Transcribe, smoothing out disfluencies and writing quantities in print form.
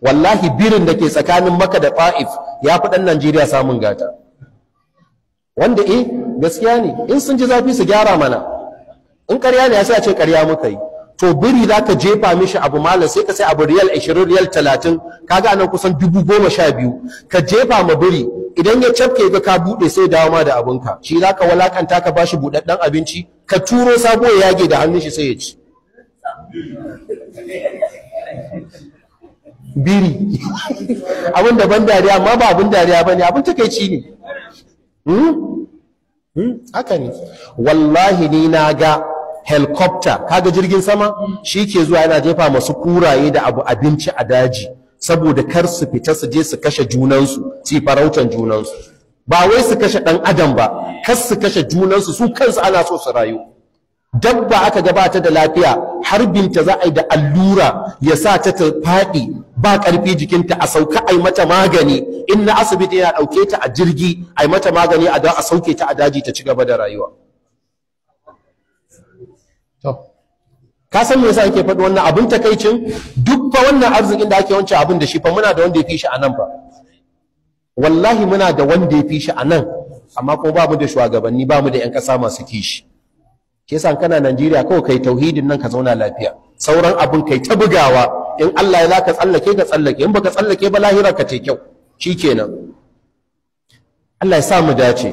wallahi birin da ke tsakanin Makka da Ta'if ya fi ɗan Najeriya samun gata, wanda gaskiya ne, in sun ji zafi su gyara mana, in ƙarya ne ya sai a ce ƙarya muka yi. To biri za ka jefa mishi abu malam sai ka sai abu riyal 20 riyal 30 kaga anan kusan 12,000 ka jefa ma biri, idan ya cafke ga ka buɗe sai dawo ma da abinka, shi za ka walakanta ka bashi buɗaɗɗen abinci ka turo sabo ya yage da hannun shi sai ya ci. Biri abin da ban dariya amma ba abin dariya bane, abin takeici ne. Haka ne wallahi, ni na ga helicopter, kaga jirgin sama shi ke zuwa yana jefa masu kuraye da abinci a daji saboda kar su fita su je su kashe junansu, su farautan junansu, ba wai su kashe ɗan adam ba, kar su kashe junansu, su kansu ana so su rayu. Dabba aka gabata da lafiya, harbinta za a yi da allura ya sa ta faɗi ba ƙarfi jikinta, a sauka a yi mata magani, in na asibiti yana ɗauke ta a jirgi a yi mata magani a sauke ta a daji ta ci gaba da rayuwa. Ka san me yasa ake faɗi wannan abin takaicin? Duk fa wannan arzikin da ake wancan abin da shi fa muna da wanda ya fi shi a nan fa, wallahi muna da wanda ya fi shi a nan, amma kuma ba mu da shugabanni, ba mu da 'yan ƙasa masu kishi. Ke yasa kana Najeriya kawai kai tauhidin nan ka zauna lafiya, sauran abin kai ta bugawa, in Allah ya zaka tsallake ka tsallake, in baka tsallake ba lahira ka ce kyau, shikenan. Allah ya sa mu dace.